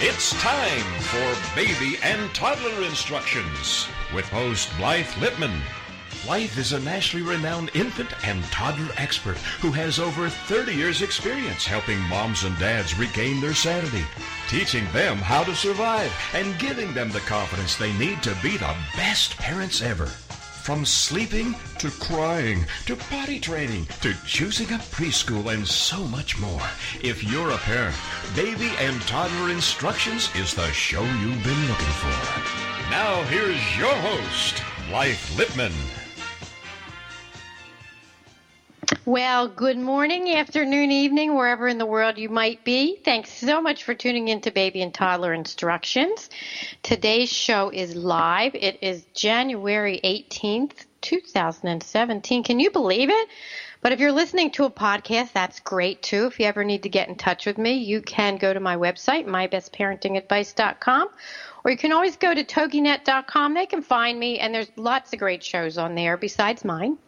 It's time for Baby and Toddler Instructions with host Blythe Lipman. Blythe is a nationally renowned infant and toddler expert who has over 30 years' experience helping moms and dads regain their sanity, teaching them how to survive, and giving them the confidence they need to be the best parents ever. From sleeping to crying to potty training to choosing a preschool and so much more. If you're a parent, Baby and Toddler Instructions is the show you've been looking for. Now here's your host, Blythe Lipman. Well, good morning, afternoon, evening, wherever in the world you might be. Thanks so much for tuning in to Baby and Toddler Instructions. Today's show is live. It is January 18th, 2017. Can you believe it? But if you're listening to a podcast, that's great too. If you ever need to get in touch with me, you can go to my website, mybestparentingadvice.com, or you can always go to toginet.com. They can find me, and there's lots of great shows on there besides mine.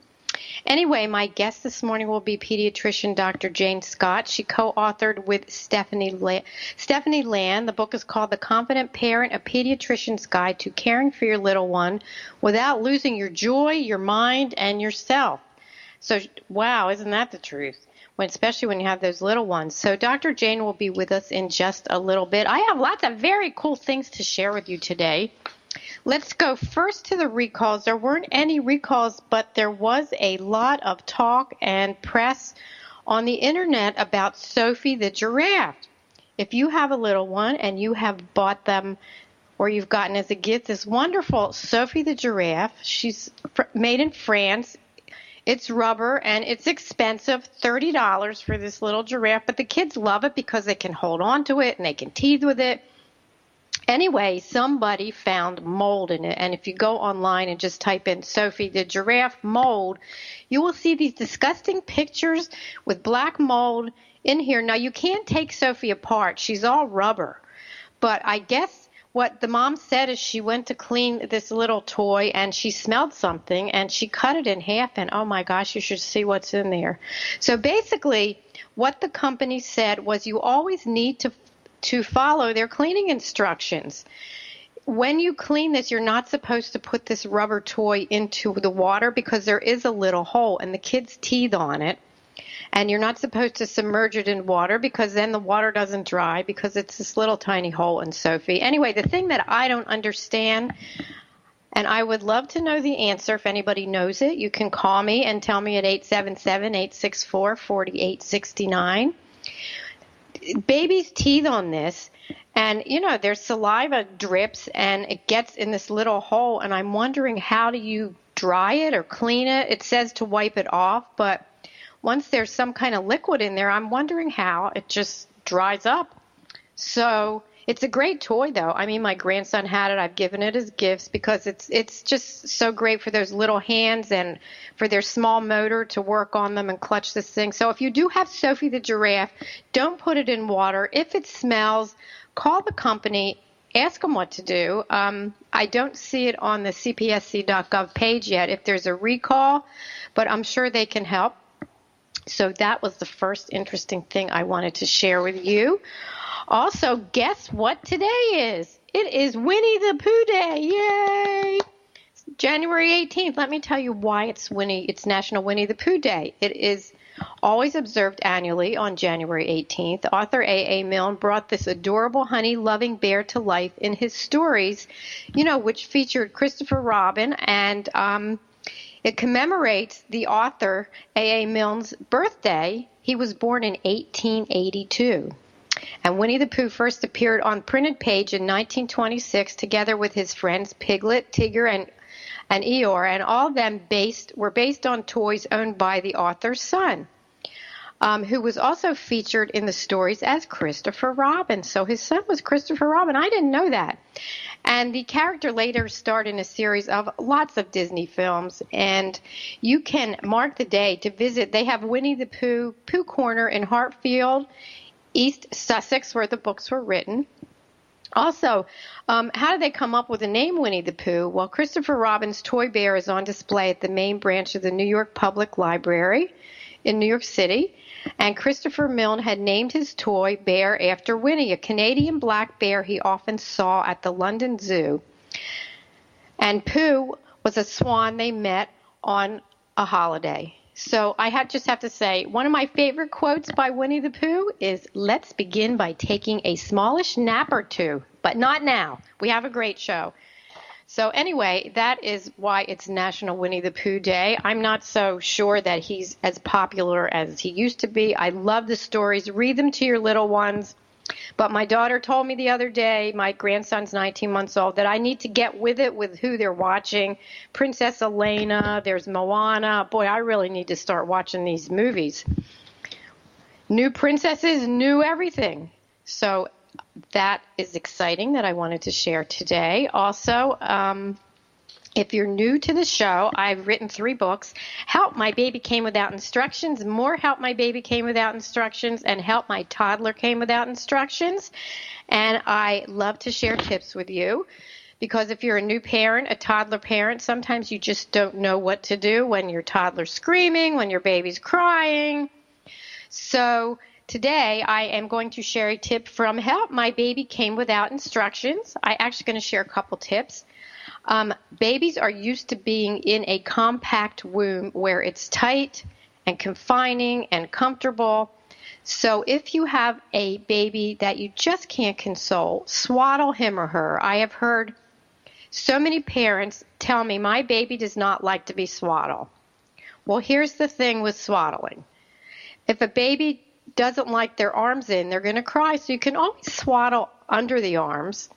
Anyway, my guest this morning will be pediatrician Dr. Jane Scott. She co-authored with Stephanie Land. The book is called The Confident Parent, A Pediatrician's Guide to Caring for Your Little One Without Losing Your Joy, Your Mind, and Yourself. So, wow, isn't that the truth? Especially when you have those little ones. So Dr. Jane will be with us in just a little bit. I have lots of very cool things to share with you today. Let's go first to the recalls. There weren't any recalls, but there was a lot of talk and press on the internet about Sophie the giraffe. If you have a little one and you have bought them or you've gotten as a gift this wonderful Sophie the giraffe, she's made in France. It's rubber and it's expensive, $30 for this little giraffe, but the kids love it because they can hold on to it and they can tease with it. Anyway, somebody found mold in it, and if you go online and just type in Sophie the giraffe mold, you will see these disgusting pictures with black mold in here. Now, you can't take Sophie apart. She's all rubber. But I guess what the mom said is she went to clean this little toy, and she smelled something, and she cut it in half, and oh my gosh, you should see what's in there. So basically, what the company said was you always need to follow their cleaning instructions. When you clean this, you're not supposed to put this rubber toy into the water because there is a little hole and the kids teethe on it. And you're not supposed to submerge it in water because then the water doesn't dry because it's this little tiny hole in Sophie. Anyway, the thing that I don't understand, and I would love to know the answer if anybody knows it, you can call me and tell me at 877-864-4869. Babies teethe on this, and, you know, their saliva drips, and it gets in this little hole, and I'm wondering how do you dry it or clean it? It says to wipe it off, but once there's some kind of liquid in there, I'm wondering how it just dries up. So it's a great toy, though. I mean, my grandson had it. I've given it as gifts because it's just so great for those little hands and for their small motor to work on them and clutch this thing. So if you do have Sophie the giraffe, don't put it in water. If it smells, call the company. Ask them what to do. I don't see it on the cpsc.gov page yet if there's a recall, but I'm sure they can help. So that was the first interesting thing I wanted to share with you. Also, guess what today is? It is Winnie the Pooh Day. Yay! January 18th. Let me tell you why it's National Winnie the Pooh Day. It is always observed annually on January 18th. Author A.A. Milne brought this adorable honey-loving bear to life in his stories, which featured Christopher Robin, and it commemorates the author A.A. Milne's birthday. He was born in 1882. And Winnie the Pooh first appeared on printed page in 1926 together with his friends Piglet, Tigger, and Eeyore, and all of them were based on toys owned by the author's son, who was also featured in the stories as Christopher Robin. So his son was Christopher Robin. I didn't know that. And the character later starred in a series of lots of Disney films, and you can mark the day to visit. They have Winnie the Pooh Corner in Hartfield, East Sussex, where the books were written. Also, how did they come up with the name Winnie the Pooh? Well, Christopher Robin's toy bear is on display at the main branch of the New York Public Library. in New York City, and Christopher Milne had named his toy bear after Winnie, a Canadian black bear he often saw at the London Zoo. And Pooh was a swan they met on a holiday. So I just have to say, one of my favorite quotes by Winnie the Pooh is, "Let's begin by taking a smallish nap or two, but not now. We have a great show." So anyway, that is why it's National Winnie the Pooh Day. I'm not so sure that he's as popular as he used to be. I love the stories. Read them to your little ones. But my daughter told me the other day, my grandson's 19 months old, that I need to get with it with who they're watching. Princess Elena, there's Moana. Boy, I really need to start watching these movies. New princesses, new everything. So that is exciting that I wanted to share today. Also, if you're new to the show, I've written 3 books: Help My Baby Came Without Instructions, More Help My Baby Came Without Instructions, and Help My Toddler Came Without Instructions. And I love to share tips with you, because if you're a new parent, a toddler parent, sometimes you just don't know what to do when your toddler's screaming, when your baby's crying. So today I am going to share a tip from Help My Baby Came Without Instructions. I'm actually going to share a couple tips. Babies are used to being in a compact womb where it's tight and confining and comfortable. So if you have a baby that you just can't console, swaddle him or her. I have heard so many parents tell me, "My baby does not like to be swaddled." Well, here's the thing with swaddling. If a baby doesn't like their arms in, they're going to cry. So you can always swaddle under the arms.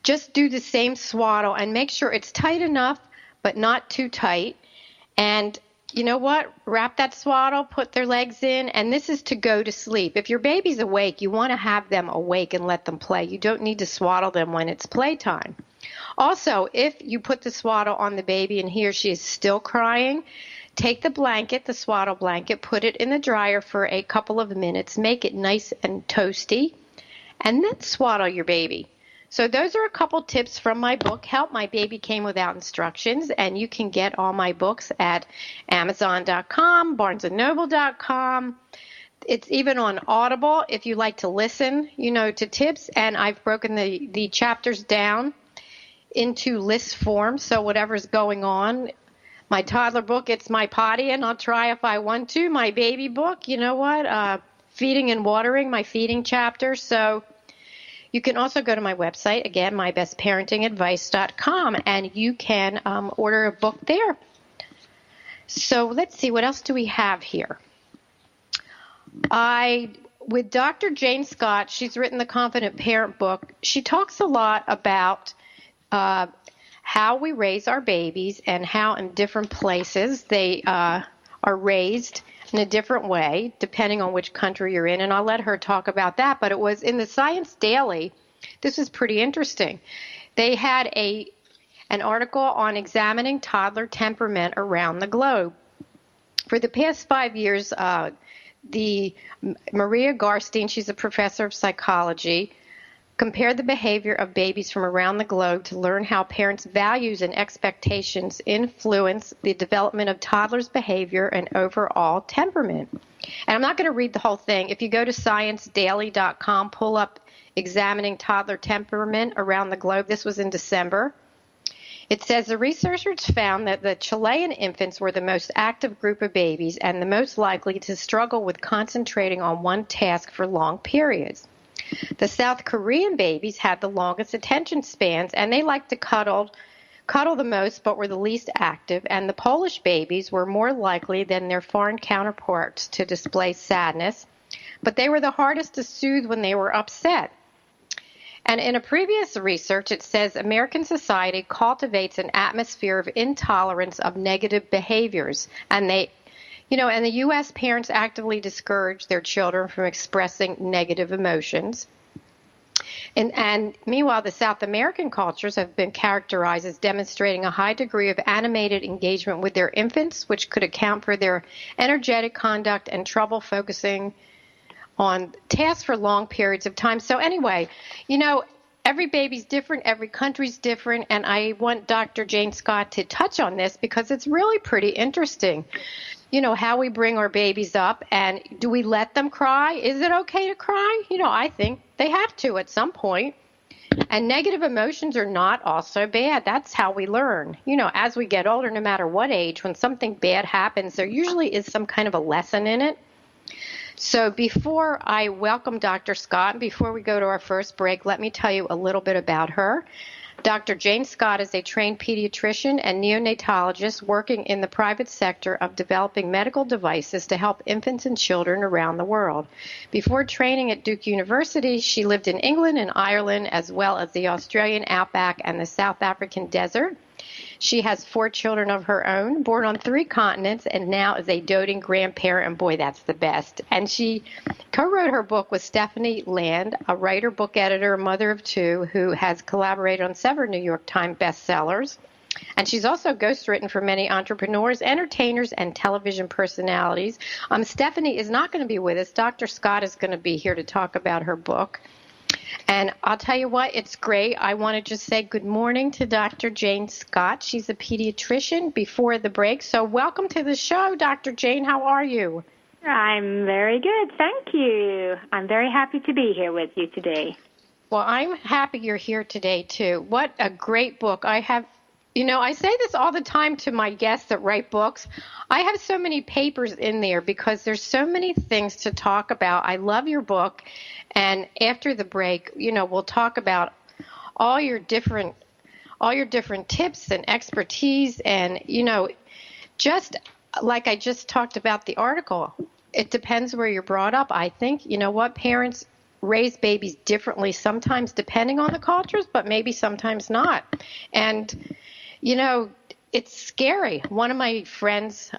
Just do the same swaddle and make sure it's tight enough, but not too tight. And you know what? Wrap that swaddle, put their legs in, and this is to go to sleep. If your baby's awake, you want to have them awake and let them play. You don't need to swaddle them when it's playtime. Also, if you put the swaddle on the baby and he or she is still crying, take the blanket, the swaddle blanket, put it in the dryer for a couple of minutes, make it nice and toasty, and then swaddle your baby. So those are a couple tips from my book, Help My Baby Came Without Instructions, and you can get all my books at Amazon.com, BarnesandNoble.com. It's even on Audible if you like to listen, to tips, and I've broken the chapters down into list form, so whatever's going on. My toddler book, it's my potty, and I'll try if I want to. My baby book, feeding and watering, my feeding chapter. So you can also go to my website, again, mybestparentingadvice.com, and you can order a book there. So let's see, what else do we have here? With Dr. Jane Scott, she's written the Confident Parent book. She talks a lot about how we raise our babies and how in different places they are raised in a different way, depending on which country you're in, and I'll let her talk about that. But it was in the Science Daily. This is pretty interesting. They had an article on examining toddler temperament around the globe. For the past 5 years, the Maria Garstein, she's a professor of psychology, compared the behavior of babies from around the globe to learn how parents' values and expectations influence the development of toddlers' behavior and overall temperament. And I'm not going to read the whole thing. If you go to ScienceDaily.com, pull up Examining Toddler Temperament Around the Globe. This was in December. It says the researchers found that the Chilean infants were the most active group of babies and the most likely to struggle with concentrating on one task for long periods. The South Korean babies had the longest attention spans, and they liked to cuddle the most but were the least active, and the Polish babies were more likely than their foreign counterparts to display sadness, but they were the hardest to soothe when they were upset. And in a previous research, it says American society cultivates an atmosphere of intolerance of negative behaviors, and in the U.S., parents actively discourage their children from expressing negative emotions. And meanwhile, the South American cultures have been characterized as demonstrating a high degree of animated engagement with their infants, which could account for their energetic conduct and trouble focusing on tasks for long periods of time. So anyway, every baby's different, every country's different, and I want Dr. Jane Scott to touch on this because it's really pretty interesting. how we bring our babies up, and do we let them cry? Is it okay to cry? I think they have to at some point. And negative emotions are not also bad. That's how we learn. As we get older, no matter what age, when something bad happens, there usually is some kind of a lesson in it. So before I welcome Dr. Scott, before we go to our first break, let me tell you a little bit about her. Dr. Jane Scott is a trained pediatrician and neonatologist working in the private sector of developing medical devices to help infants and children around the world. Before training at Duke University, she lived in England and Ireland, as well as the Australian outback and the South African desert. She has 4 children of her own, born on 3 continents, and now is a doting grandparent, and boy, that's the best. And she co-wrote her book with Stephanie Land, a writer, book editor, mother of 2, who has collaborated on several New York Times bestsellers. And she's also ghostwritten for many entrepreneurs, entertainers, and television personalities. Stephanie is not going to be with us. Dr. Scott is going to be here to talk about her book. And I'll tell you what, it's great. I want to just say good morning to Dr. Jane Scott. She's a pediatrician before the break. So welcome to the show, Dr. Jane. How are you? I'm very good. Thank you. I'm very happy to be here with you today. Well, I'm happy you're here today, too. What a great book. I say this all the time to my guests that write books. I have so many papers in there because there's so many things to talk about. I love your book. And after the break, we'll talk about all your different tips and expertise. And, just like I just talked about the article, it depends where you're brought up. I think, parents raise babies differently, sometimes depending on the cultures, but maybe sometimes not. And, it's scary. One of my friend's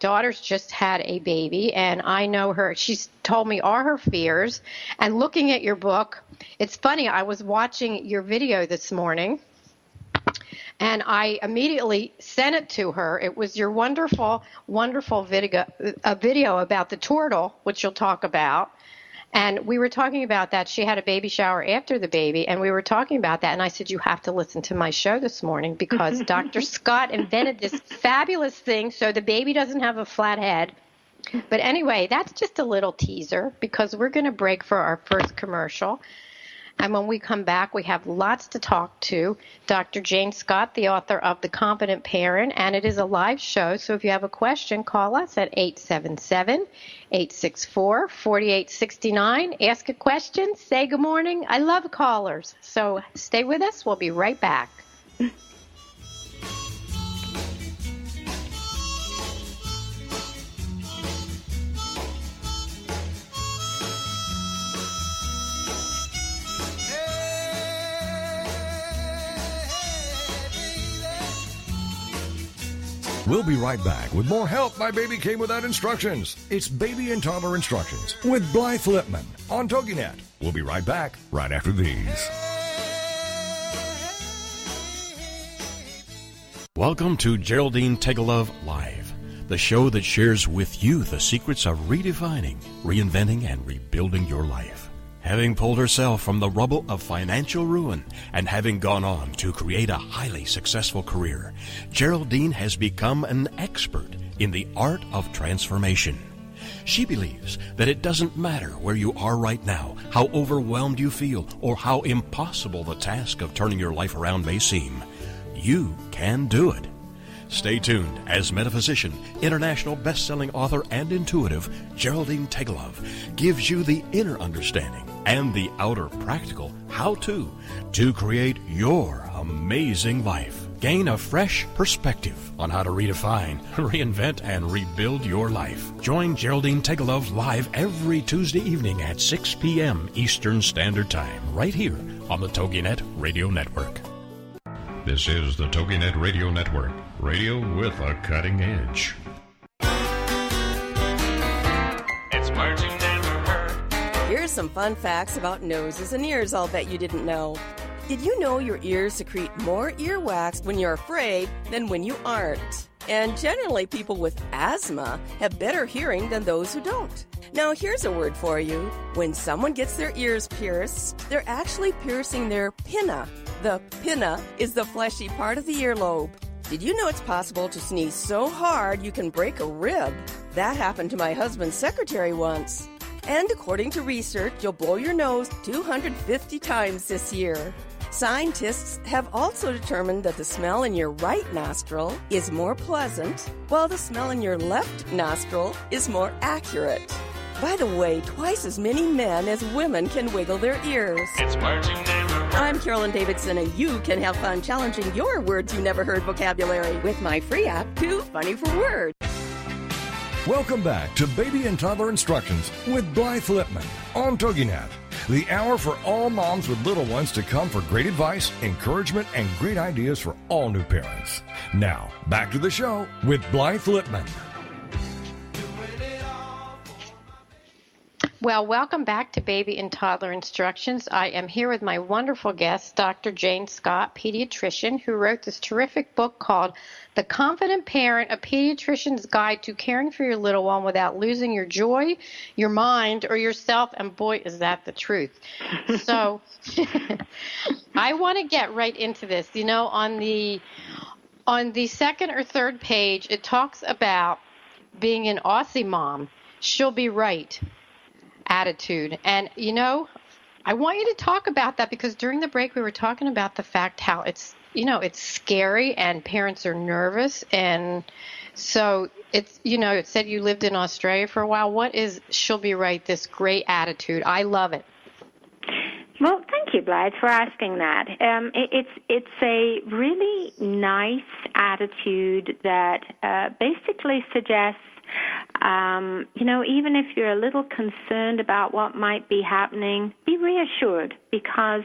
daughters just had a baby, and I know her. She's told me all her fears. And looking at your book, it's funny. I was watching your video this morning, and I immediately sent it to her. It was your wonderful, wonderful video about the turtle, which you'll talk about. And we were talking about that. She had a baby shower after the baby, and we were talking about that. And I said, you have to listen to my show this morning because Dr. Scott invented this fabulous thing so the baby doesn't have a flat head. But anyway, that's just a little teaser because we're going to break for our first commercial. And when we come back, we have lots to talk to Dr. Jane Scott, the author of The Competent Parent, and it is a live show. So if you have a question, call us at 877-864-4869. Ask a question, say good morning. I love callers. So stay with us. We'll be right back. We'll be right back with more Help My Baby Came Without Instructions. It's Baby and Toddler Instructions with Blythe Lipman on TogiNet. We'll be right back right after these. Welcome to Geraldine Tegelove Live, the show that shares with you the secrets of redefining, reinventing, and rebuilding your life. Having pulled herself from the rubble of financial ruin and having gone on to create a highly successful career, Geraldine has become an expert in the art of transformation. She believes that it doesn't matter where you are right now, how overwhelmed you feel, or how impossible the task of turning your life around may seem. You can do it. Stay tuned as metaphysician, international best-selling author, and intuitive Geraldine Tegelove gives you the inner understanding and the outer practical how-to to create your amazing life. Gain a fresh perspective on how to redefine, reinvent, and rebuild your life. Join Geraldine Tegelove live every Tuesday evening at 6 p.m. Eastern Standard Time, right here on the TogiNet Radio Network. This is the TogiNet Radio Network, radio with a cutting edge. It's words you never heard. Here's some fun facts about noses and ears I'll bet you didn't know. Did you know your ears secrete more earwax when you're afraid than when you aren't? And generally, people with asthma have better hearing than those who don't. Now, here's a word for you. When someone gets their ears pierced, they're actually piercing their pinna. The pinna is the fleshy part of the earlobe. Did you know it's possible to sneeze so hard you can break a rib? That happened to my husband's secretary once. And according to research, you'll blow your nose 250 times this year. Scientists have also determined that the smell in your right nostril is more pleasant, while the smell in your left nostril is more accurate. By the way, twice as many men as women can wiggle their ears. It's Marching Neighborhood. I'm Carolyn Davidson, and you can have fun challenging your words you never heard vocabulary with my free app, Too Funny for Words. Welcome back to Baby and Toddler Instructions with Blythe Lipman on TogiNet, the hour for all moms with little ones to come for great advice, encouragement, and great ideas for all new parents. Now, back to the show with Blythe Lipman. Well, welcome back to Baby and Toddler Instructions. I am here with my wonderful guest, Dr. Jane Scott, pediatrician, who wrote this terrific book called The Confident Parent, A Pediatrician's Guide to Caring for Your Little One Without Losing Your Joy, Your Mind, or Yourself. And boy, is that the truth. So I want to get right into this. You know, on the second or third page, it talks about being an Aussie mom. She'll be right. Attitude. And, you know, I want you to talk about that because during the break we were talking about the fact how it's, you know, it's scary and parents are nervous. And so it's, you know, it said you lived in Australia for a while. What is she'll be right, this great attitude? I love it. Well, thank you, Blythe, for asking that. It's a really nice attitude that basically suggests you know, even if you're a little concerned about what might be happening, be reassured because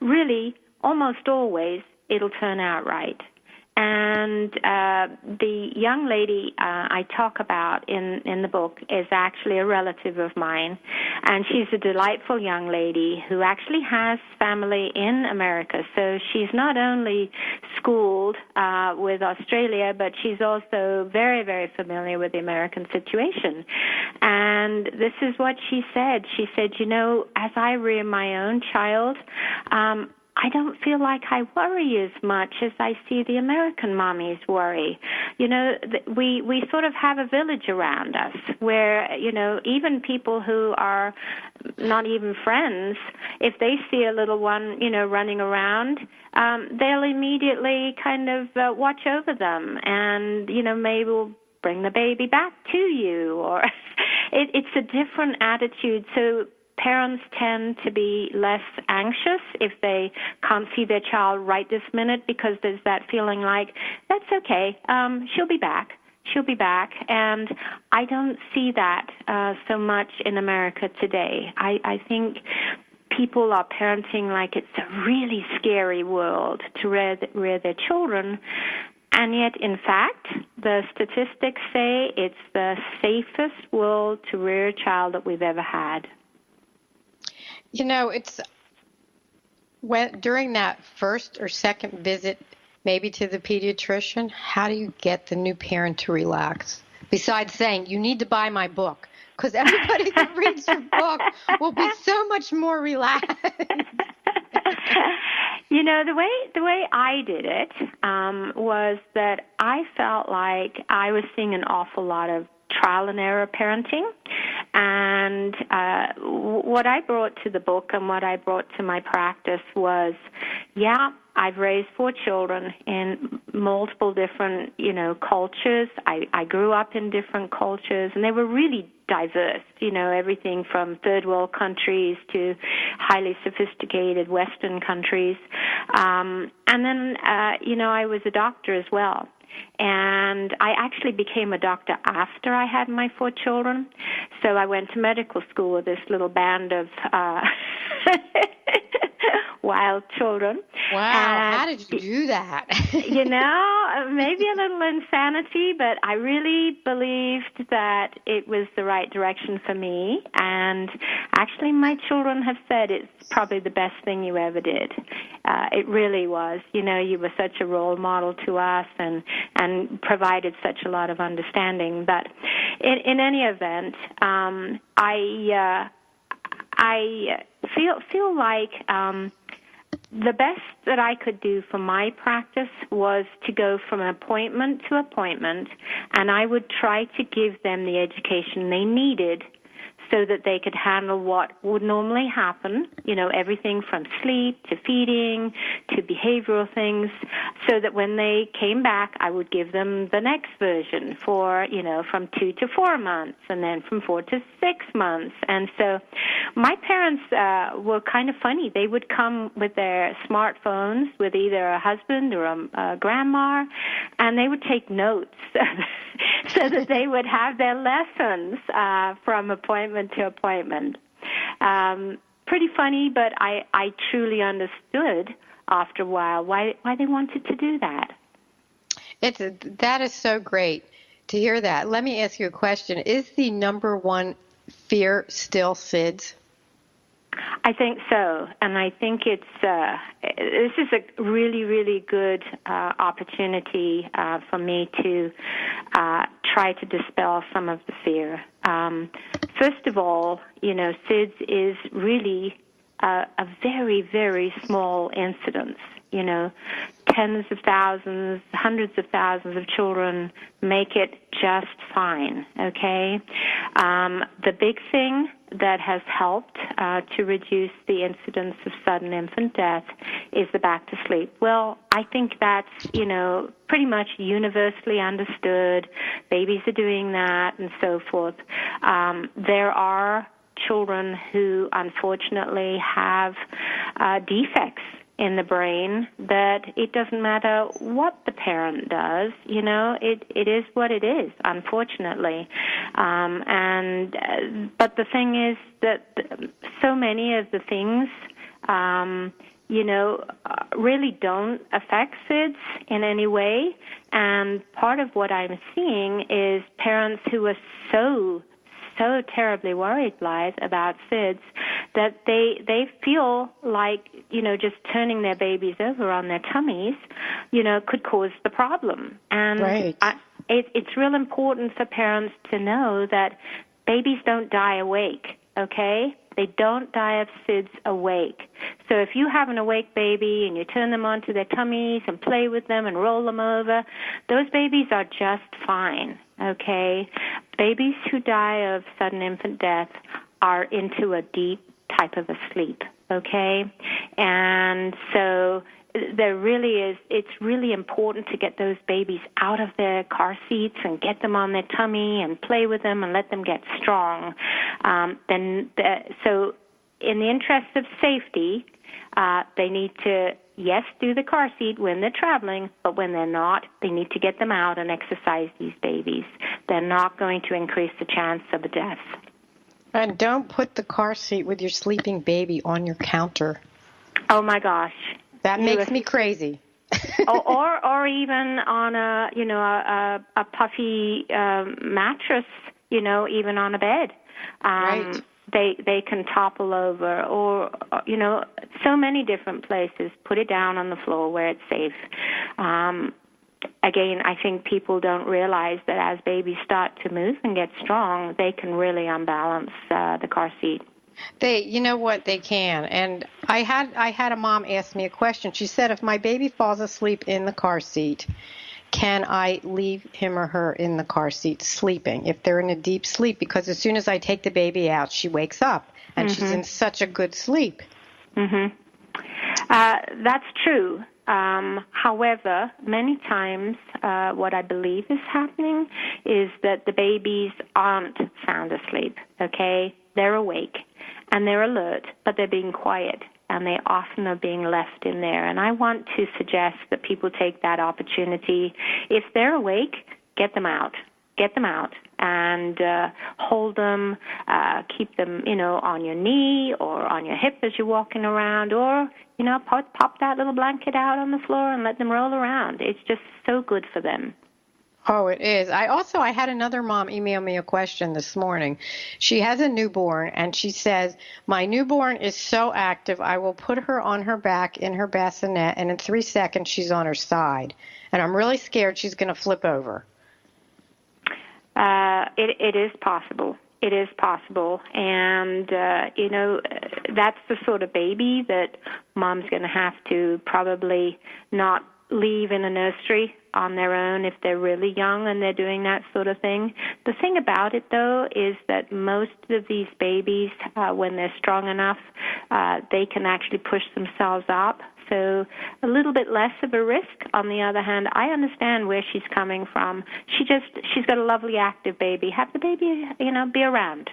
really, almost always, it'll turn out right. And the young lady I talk about in the book is actually a relative of mine, and she's a delightful young lady who actually has family in America. So she's not only schooled with Australia, but she's also very, very familiar with the American situation. And this is what she said. She said, you know, as I rear my own child, I don't feel like I worry as much as I see the American mommies worry. You know, we sort of have a village around us where, you know, even people who are not even friends, if they see a little one, you know, running around, they'll immediately kind of watch over them and, you know, maybe we'll bring the baby back to you. Or it's a different attitude. So parents tend to be less anxious if they can't see their child right this minute because there's that feeling like, that's okay, she'll be back. She'll be back. And I don't see that so much in America today. I think people are parenting like it's a really scary world to rear their children. And yet, in fact, the statistics say it's the safest world to rear a child that we've ever had. You know, it's during that first or second visit, maybe to the pediatrician, how do you get the new parent to relax? Besides saying, you need to buy my book, because everybody that reads your book will be so much more relaxed. You know, the way I did it was that I felt like I was seeing an awful lot of trial and error parenting. And what I brought to the book and what I brought to my practice was, yeah, I've raised 4 children in multiple different, you know, cultures. I grew up in different cultures, and they were really diverse, you know, everything from third world countries to highly sophisticated Western countries. And then, you know, I was a doctor as well. And I actually became a doctor after I had my 4 children. So I went to medical school with this little band of wild children. Wow, how did you do that? You know, maybe a little insanity, but I really believed that it was the right direction for me. And actually, my children have said it's probably the best thing you ever did. It really was. You know, you were such a role model to us and provided such a lot of understanding. But in any event, I feel like The best that I could do for my practice was to go from appointment to appointment, and I would try to give them the education they needed so that they could handle what would normally happen, everything from sleep to feeding to behavioral things, so that when they came back, I would give them the next version for, from 2 to 4 months, and then from 4 to 6 months. And so my parents were kind of funny. They would come with their smartphones with either a husband or a grandma, and they would take notes so that they would have their lessons from appointment to appointment. Pretty funny, but I truly understood after a while why they wanted to do that. That is so great to hear that. Let me ask you a question. Is the number one fear still SIDS? I think so, and I think this is a really, really good opportunity for me to try to dispel some of the fear. First of all, SIDS is really a very, very small incidence. Tens of thousands, hundreds of thousands of children make it just fine, okay? The big thing that has helped to reduce the incidence of sudden infant death is the back to sleep. Well, I think that's, pretty much universally understood. Babies are doing that and so forth. There are children who unfortunately have defects in the brain that it doesn't matter what the parent does, it is what it is, unfortunately. But the thing is that so many of the things, really don't affect SIDS in any way. And part of what I'm seeing is parents who are so terribly worried, Blythe, about SIDS that they feel like, just turning their babies over on their tummies, could cause the problem. And right. It's real important for parents to know that babies don't die awake, okay? They don't die of SIDS awake. So if you have an awake baby and you turn them onto their tummies and play with them and roll them over, those babies are just fine, okay? Babies who die of sudden infant death are into a deep type of a sleep, okay? And so there really is, it's really important to get those babies out of their car seats and get them on their tummy and play with them and let them get strong. So in the interest of safety, they need to, yes, do the car seat when they're traveling, but when they're not, they need to get them out and exercise these babies. They're not going to increase the chance of a death. And don't put the car seat with your sleeping baby on your counter. Oh, my gosh. That makes me crazy. or even on a puffy mattress, even on a bed. Right. They can topple over, or so many different places. Put it down on the floor where it's safe. Again, I think people don't realize that as babies start to move and get strong, they can really unbalance the car seat. You know what, they can. And I had a mom ask me a question. She said, if my baby falls asleep in the car seat, can I leave him or her in the car seat sleeping if they're in a deep sleep? Because as soon as I take the baby out, she wakes up, and she's in such a good sleep. Mm-hmm. That's true. However, many times what I believe is happening is that the babies aren't sound asleep, okay? They're awake, and they're alert, but they're being quiet, and they often are being left in there. And I want to suggest that people take that opportunity. If they're awake, get them out. Get them out and hold them, keep them, on your knee or on your hip as you're walking around, or, pop that little blanket out on the floor and let them roll around. It's just so good for them. Oh, it is. I had another mom email me a question this morning. She has a newborn, and she says, my newborn is so active, I will put her on her back in her bassinet, and in 3 seconds she's on her side. And I'm really scared she's going to flip over. It is possible. It is possible, and that's the sort of baby that mom's going to have to probably not leave in a nursery on their own if they're really young and they're doing that sort of thing. The thing about it, though, is that most of these babies, when they're strong enough, they can actually push themselves up. So a little bit less of a risk. On the other hand, I understand where she's coming from. She's got a lovely active baby. Have the baby, be around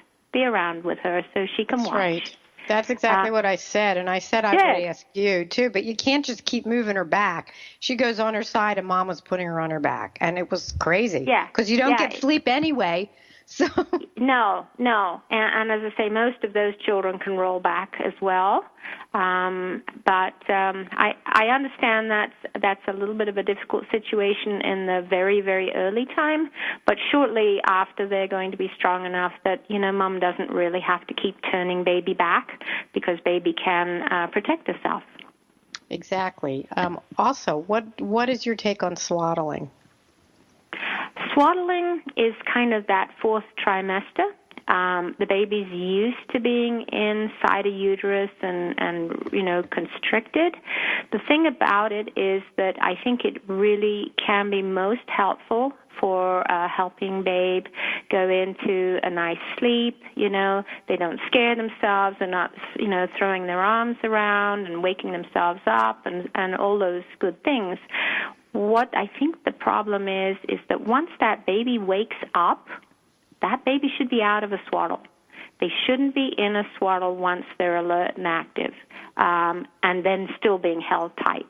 with her so she can watch. That's right. That's exactly what I said, and I said I would ask you, too, but you can't just keep moving her back. She goes on her side, and Mom was putting her on her back, and it was crazy. Yeah. Because you don't get sleep anyway. So No. And as I say, most of those children can roll back as well. But I understand that's a little bit of a difficult situation in the very, very early time. But shortly after, they're going to be strong enough that, Mom doesn't really have to keep turning baby back because baby can protect herself. Exactly. Also, what is your take on swaddling? Swaddling is kind of that fourth trimester. The baby's used to being inside a uterus and constricted. The thing about it is that I think it really can be most helpful for helping babe go into a nice sleep. They don't scare themselves. They're not, throwing their arms around and waking themselves up and all those good things. What I think the problem is that once that baby wakes up, that baby should be out of a swaddle. They shouldn't be in a swaddle once they're alert and active, and then still being held tight.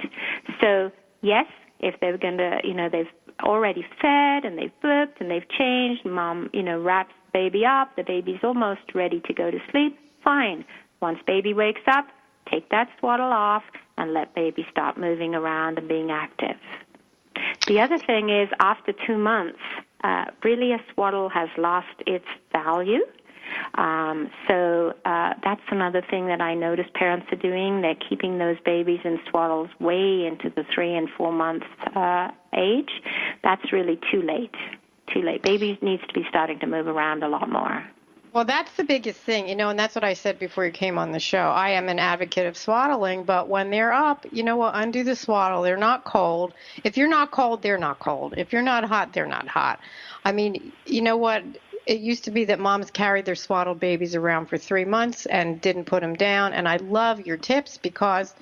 So, yes, if they're going to, they've already fed and they've burped and they've changed, Mom, wraps the baby up, the baby's almost ready to go to sleep, fine. Once baby wakes up, take that swaddle off and let baby start moving around and being active. The other thing is, after 2 months, really a swaddle has lost its value. So that's another thing that I notice parents are doing. They're keeping those babies in swaddles way into the 3 and 4 month age. That's really too late. Babies needs to be starting to move around a lot more. Well, that's the biggest thing, and that's what I said before you came on the show. I am an advocate of swaddling, but when they're up, undo the swaddle. They're not cold. If you're not cold, they're not cold. If you're not hot, they're not hot. I mean, you know what? It used to be that moms carried their swaddled babies around for 3 months and didn't put them down, and I love your tips because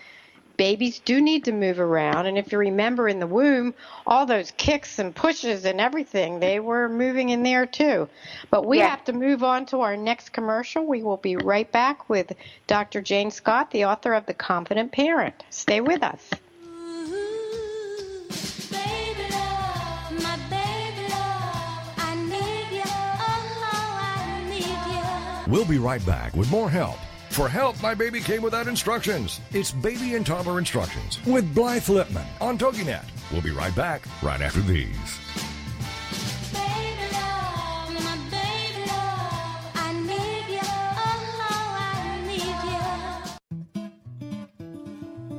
babies do need to move around, and if you remember in the womb, all those kicks and pushes and everything, they were moving in there too. But we have to move on to our next commercial. We will be right back with Dr. Jane Scott, the author of The Confident Parent. Stay with us. We'll be right back with more help. For help, my baby came without instructions. It's Baby and Toddler Instructions with Blythe Lipman on TogiNet. We'll be right back right after these. Baby love, my baby love, I need you, oh, I need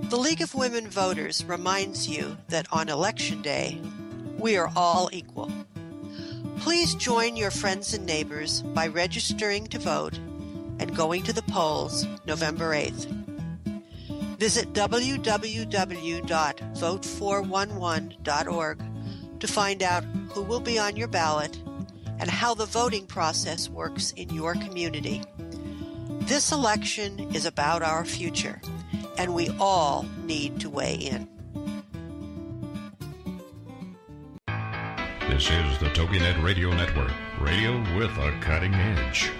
you. The League of Women Voters reminds you that on Election Day, we are all equal. Please join your friends and neighbors by registering to vote and going to the polls November 8th. Visit www.vote411.org to find out who will be on your ballot and how the voting process works in your community. This election is about our future, and we all need to weigh in. This is the TogiNet Radio Network, radio with a cutting edge.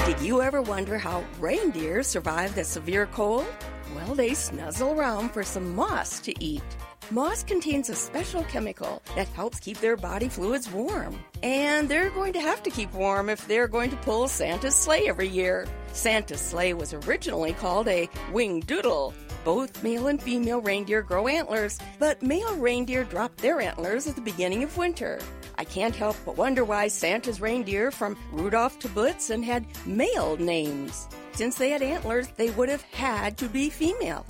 Did you ever wonder how reindeer survive the severe cold? Well, they snuzzle around for some moss to eat. Moss contains a special chemical that helps keep their body fluids warm. And they're going to have to keep warm if they're going to pull Santa's sleigh every year. Santa's sleigh was originally called a winged doodle. Both male and female reindeer grow antlers, but male reindeer drop their antlers at the beginning of winter. I can't help but wonder why Santa's reindeer from Rudolph to Blitzen had male names. Since they had antlers, they would have had to be female.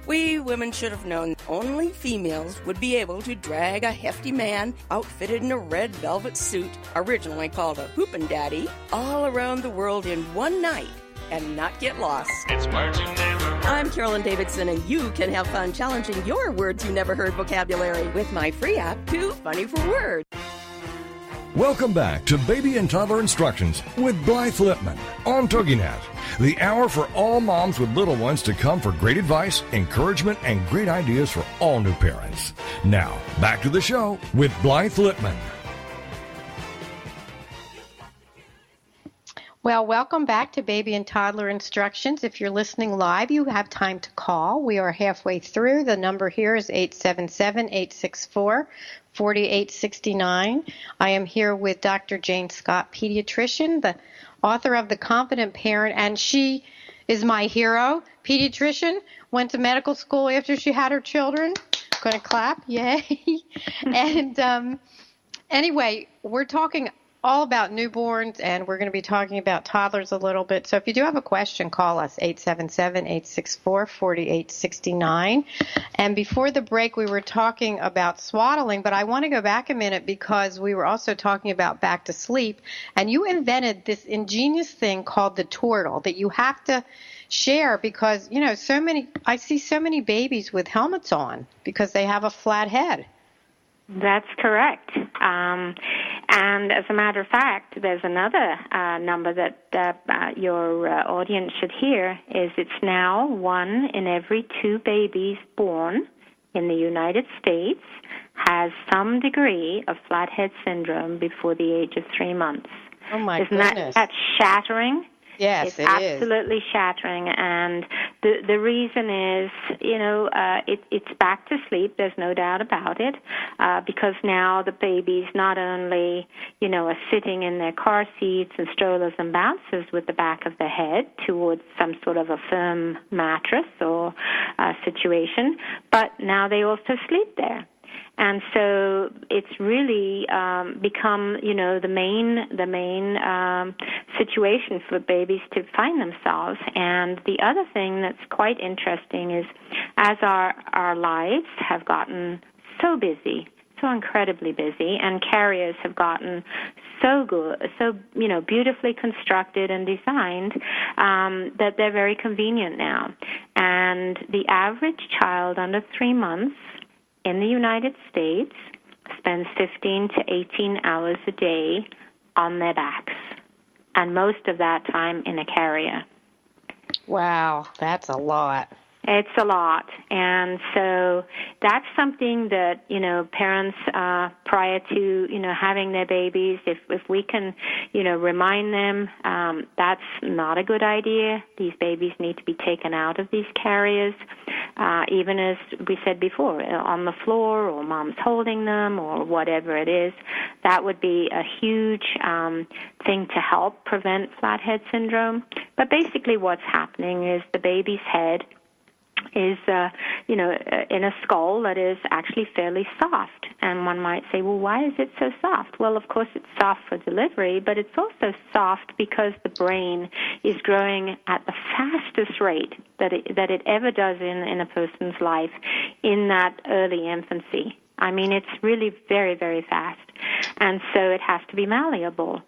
We women should have known only females would be able to drag a hefty man outfitted in a red velvet suit, originally called a hoopin' daddy, all around the world in one night and not get lost. It's words you never heard. I'm Carolyn Davidson, and you can have fun challenging your words you never heard vocabulary with my free app, Too Funny for Words. Welcome back to Baby and Toddler Instructions with Blythe Lipman on TogiNet, the hour for all moms with little ones to come for great advice, encouragement, and great ideas for all new parents. Now, back to the show with Blythe Lipman. Well, welcome back to Baby and Toddler Instructions. If you're listening live, you have time to call. We are halfway through. The number here is 877-864-4869. I am here with Dr. Jane Scott, pediatrician, the author of The Confident Parent, and she is my hero. Pediatrician, went to medical school after she had her children. Going to clap, yay. And anyway, we're talking all about newborns, and we're going to be talking about toddlers a little bit. So if you do have a question, call us, 877-864-4869. And before the break, we were talking about swaddling, but I want to go back a minute because we were also talking about back to sleep. And you invented this ingenious thing called the turtle that you have to share because, you know, I see so many babies with helmets on because they have a flat head. That's correct. And as a matter of fact, there's another number that your audience should hear, is it's now 1 in every 2 babies born in the United States has some degree of flathead syndrome before the age of 3 months. Oh, my Isn't goodness. That's shattering? Yes, it's it absolutely is. shattering, and the reason is, it's back to sleep. There's no doubt about it, because now the babies not only, are sitting in their car seats and strollers and bouncers with the back of the head towards some sort of a firm mattress or situation, but now they also sleep there. And so it's really become, the main situation for babies to find themselves. And the other thing that's quite interesting is as our lives have gotten so busy, so incredibly busy, and carriers have gotten so good, so beautifully constructed and designed that they're very convenient now. And the average child under 3 months in the United States spends 15 to 18 hours a day on their backs, and most of that time in a carrier. Wow, that's a lot. It's a lot, and so that's something that, parents prior to, having their babies, if we can, remind them that's not a good idea. These babies need to be taken out of these carriers, even as we said before, on the floor or mom's holding them or whatever it is. That would be a huge thing to help prevent flathead syndrome. But basically what's happening is the baby's head is, in a skull that is actually fairly soft. And one might say, well, why is it so soft? Well, of course, it's soft for delivery, but it's also soft because the brain is growing at the fastest rate that it ever does in a person's life in that early infancy. I mean, it's really very, very fast. And so it has to be malleable.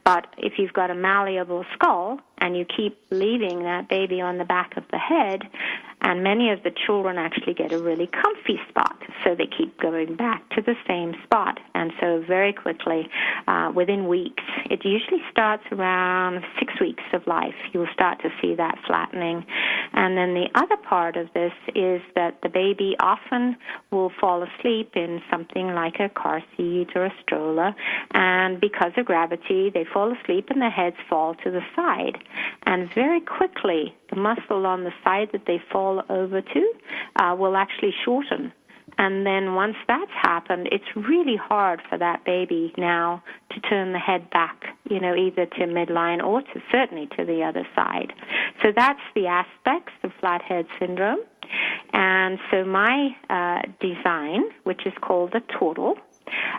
But if you've got a malleable skull and you keep leaving that baby on the back of the head, and many of the children actually get a really comfy spot, so they keep going back to the same spot. And so very quickly, within weeks, it usually starts around 6 weeks of life, you'll start to see that flattening. And then the other part of this is that the baby often will fall asleep in something like a car seat or a stroller, and because of gravity, they fall asleep and their heads fall to the side. And very quickly, the muscle on the side that they fall over to will actually shorten. And then once that's happened, it's really hard for that baby now to turn the head back, either to midline or certainly to the other side. So that's the aspects of flathead syndrome. And so my design, which is called the turtle,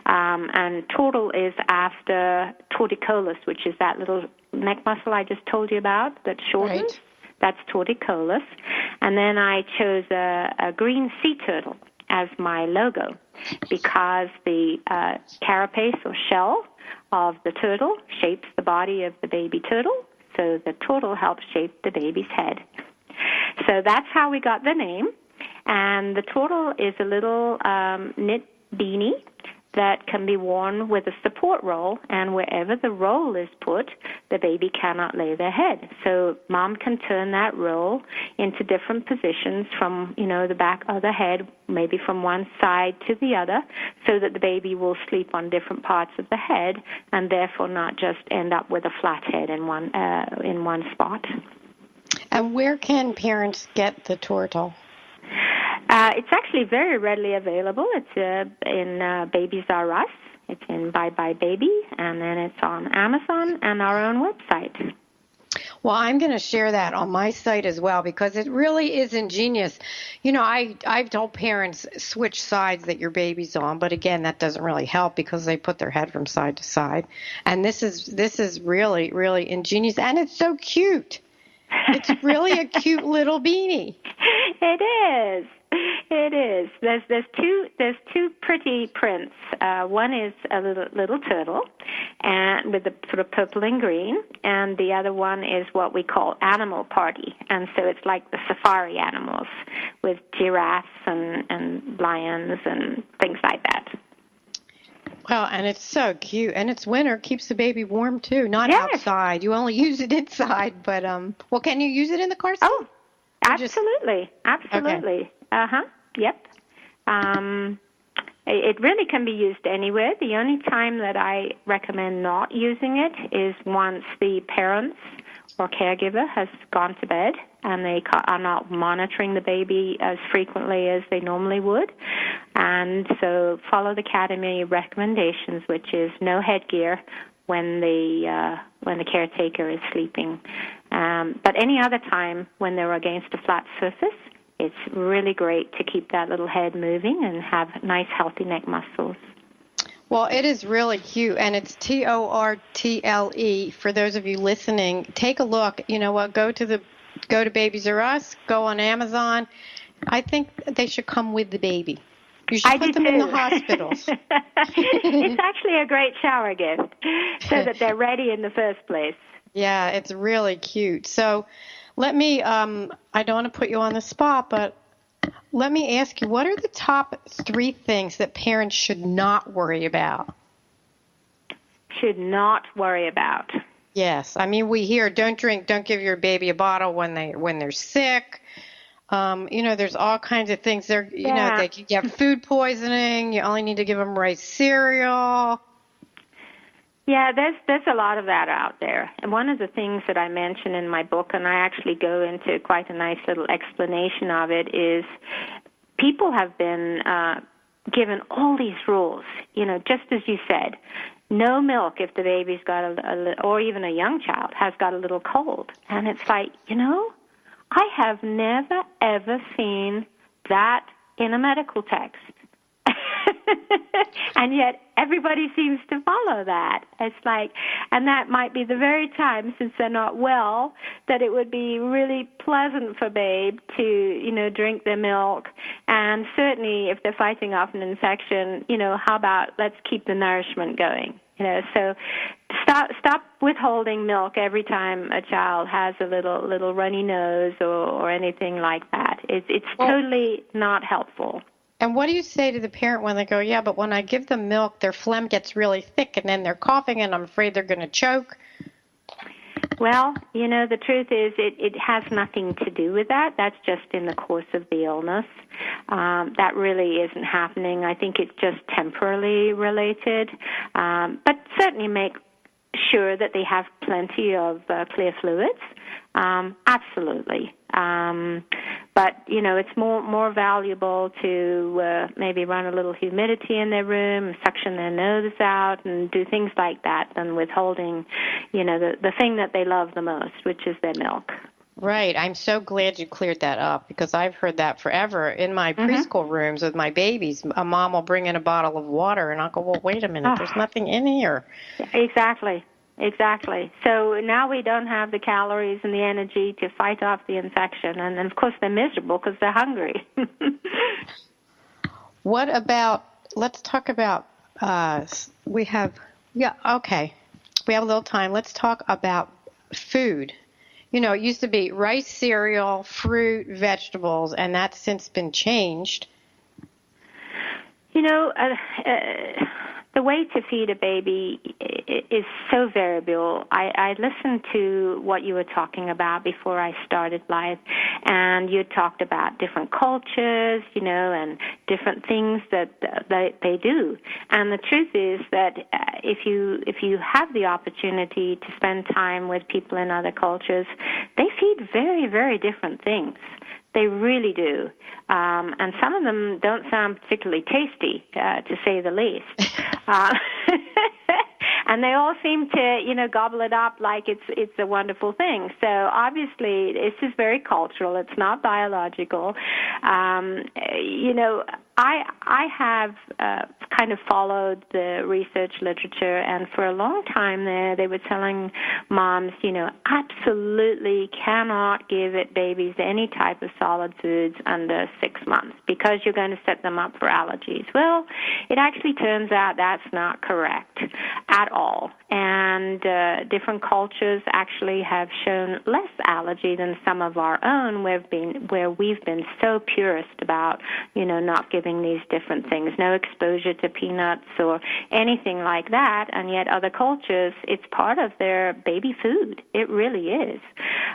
and turtle is after torticollis, which is that little neck muscle I just told you about that shortens. Right. That's torticollis. And then I chose a green sea turtle as my logo because the carapace or shell of the turtle shapes the body of the baby turtle, so the turtle helps shape the baby's head. So that's how we got the name. And the turtle is a little knit beanie that can be worn with a support roll, and wherever the roll is put, the baby cannot lay their head. So mom can turn that roll into different positions from, the back of the head, maybe from one side to the other, so that the baby will sleep on different parts of the head and therefore not just end up with a flat head in one spot. And where can parents get the turtle? It's actually very readily available. It's in Babies R Us. It's in Bye Bye Baby, and then it's on Amazon and our own website. Well, I'm going to share that on my site as well because it really is ingenious. I've told parents switch sides that your baby's on, but again, that doesn't really help because they put their head from side to side. And this is really, really ingenious, and it's so cute. It's really a cute little beanie. It is. It is. There's two pretty prints. One is a little turtle, and with the sort of purple and green, and the other one is what we call Animal Party, and so it's like the safari animals with giraffes and lions and things like that. Well, and it's so cute, and it's winter, keeps the baby warm too. Not Yes. outside. You only use it inside, but can you use it in the car seat? Oh, absolutely, absolutely. Okay. Yep. It really can be used anywhere. The only time that I recommend not using it is once the parents or caregiver has gone to bed and they are not monitoring the baby as frequently as they normally would. And so follow the Academy recommendations, which is no headgear when the caretaker is sleeping. But any other time when they're against a flat surface, it's really great to keep that little head moving and have nice, healthy neck muscles. Well, it is really cute, and it's TORTLE. For those of you listening, take a look. You know what? Go to Babies R Us. Go on Amazon. I think they should come with the baby. You should put them in the hospitals. It's actually a great shower gift, so that they're ready in the first place. Yeah, it's really cute. So, let me. I don't want to put you on the spot, but let me ask you, what are the top 3 things that parents should not worry about? Should not worry about. Yes. I mean, we hear don't give your baby a bottle when they're sick. There's all kinds of things there. They can get food poisoning. You only need to give them rice cereal. Yeah, there's a lot of that out there. And one of the things that I mention in my book, and I actually go into quite a nice little explanation of it, is people have been given all these rules, just as you said. No milk if the baby's got or even a young child has got a little cold. And it's like, I have never, ever seen that in a medical text. And yet everybody seems to follow that. It's like, and that might be the very time, since they're not well, that it would be really pleasant for babe to, drink their milk. And certainly if they're fighting off an infection, how about let's keep the nourishment going? So stop withholding milk every time a child has a little runny nose or anything like that. It's totally not helpful. And what do you say to the parent when they go, yeah, but when I give them milk, their phlegm gets really thick and then they're coughing and I'm afraid they're going to choke? Well, the truth is it has nothing to do with that. That's just in the course of the illness. That really isn't happening. I think it's just temporarily related. But certainly make sure that they have plenty of clear fluids. Absolutely. But, it's more valuable to maybe run a little humidity in their room, suction their nose out, and do things like that than withholding, the thing that they love the most, which is their milk. Right. I'm so glad you cleared that up because I've heard that forever. In my preschool rooms with my babies, a mom will bring in a bottle of water, and I'll go, well, wait a minute, there's nothing in here. Exactly. Exactly. So now we don't have the calories and the energy to fight off the infection. And then, of course, they're miserable because they're hungry. What about, let's talk about, we have a little time. Let's talk about food. You know, it used to be rice, cereal, fruit, vegetables, and that's since been changed. You know, the way to feed a baby is so variable. I listened to what you were talking about before I started live, and you talked about different cultures, you know, and different things that they do. And the truth is that if you have the opportunity to spend time with people in other cultures, they feed very, very different things. They really do. And some of them don't sound particularly tasty, to say the least. And they all seem to, you know, gobble it up like it's a wonderful thing. So obviously, this is very cultural. It's not biological. You know, I have kind of followed the research literature, and for a long time there, they were telling moms, you know, absolutely cannot give babies any type of solid foods under 6 months because you're going to set them up for allergies. Well, it actually turns out that's not correct at all. And different cultures actually have shown less allergy than some of our own, where we've been so purist about, you know, not giving these different things, no exposure to peanuts or anything like that, and yet other cultures, it's part of their baby food. It really is.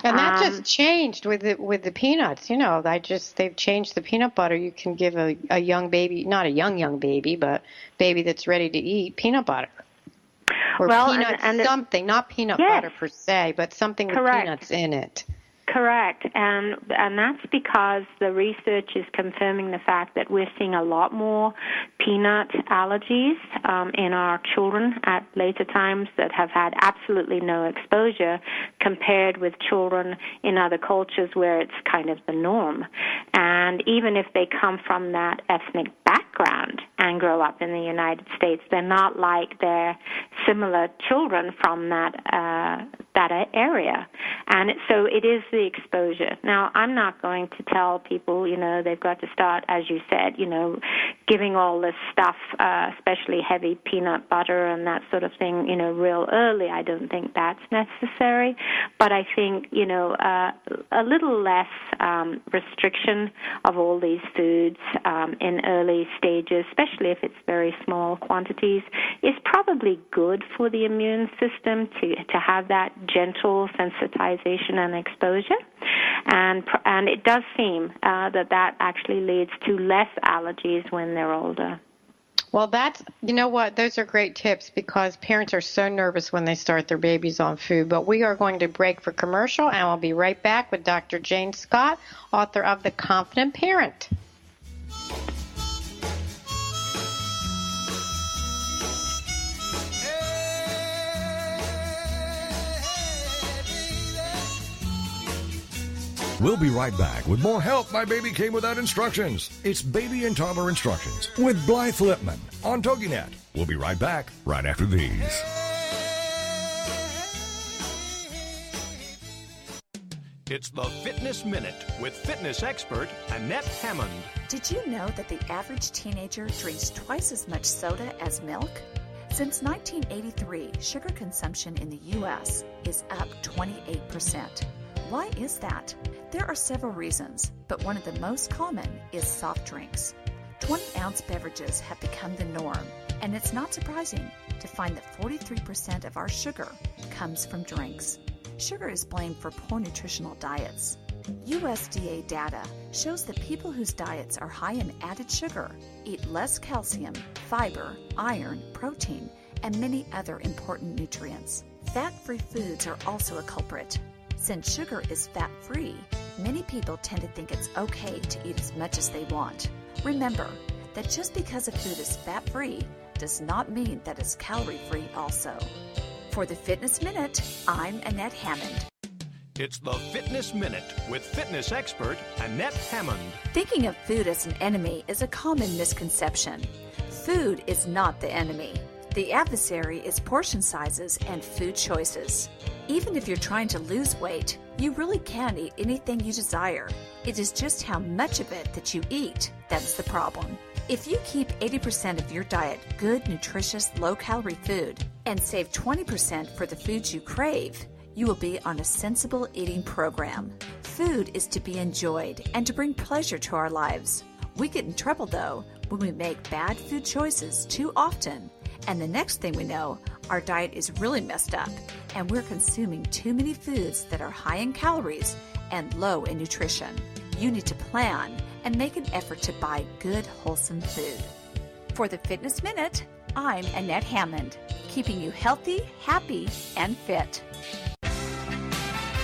And that just changed with the peanuts. You know, they've changed the peanut butter. You can give a young baby, not a young baby, but baby that's ready to eat peanut butter. Or peanuts, something, not peanut butter per se, but something with peanuts in it. Correct, and that's because the research is confirming the fact that we're seeing a lot more peanut allergies in our children at later times that have had absolutely no exposure compared with children in other cultures where it's kind of the norm. And even if they come from that ethnic background and grow up in the United States, they're not like their similar children from that area. And so it is the exposure. Now, I'm not going to tell people, you know, they've got to start, as you said, you know, giving all this stuff, especially heavy peanut butter and that sort of thing, you know, real early. I don't think that's necessary. But I think, you know, a little less restriction of all these foods in early stages, especially if it's very small quantities, is probably good for the immune system to have that gentle sensitization and exposure. And it does seem that actually leads to less allergies when they're older. Well, you know what, those are great tips because parents are so nervous when they start their babies on food. But we are going to break for commercial, and we'll be right back with Dr. Jane Scott, author of The Confident Parent. We'll be right back with more Help My Baby Came Without Instructions. It's Baby and Toddler Instructions with Blythe Lipman on TogiNet. We'll be right back right after these. It's the Fitness Minute with fitness expert Annette Hammond. Did you know that the average teenager drinks twice as much soda as milk? Since 1983, sugar consumption in the U.S. is up 28%. Why is that? There are several reasons, but one of the most common is soft drinks. 20-ounce beverages have become the norm, and it's not surprising to find that 43% of our sugar comes from drinks. Sugar is blamed for poor nutritional diets. USDA data shows that people whose diets are high in added sugar eat less calcium, fiber, iron, protein, and many other important nutrients. Fat-free foods are also a culprit. Since sugar is fat-free, many people tend to think it's okay to eat as much as they want. Remember that just because a food is fat-free does not mean that it's calorie-free also. For the Fitness Minute, I'm Annette Hammond. It's the Fitness Minute with fitness expert Annette Hammond. Thinking of food as an enemy is a common misconception. Food is not the enemy. The adversary is portion sizes and food choices. Even if you're trying to lose weight, you really can eat anything you desire. It is just how much of it that you eat that's the problem. If you keep 80% of your diet good, nutritious, low-calorie food and save 20% for the foods you crave, you will be on a sensible eating program. Food is to be enjoyed and to bring pleasure to our lives. We get in trouble, though, when we make bad food choices too often. And the next thing we know, our diet is really messed up and we're consuming too many foods that are high in calories and low in nutrition. You need to plan and make an effort to buy good, wholesome food. For the Fitness Minute, I'm Annette Hammond, keeping you healthy, happy, and fit.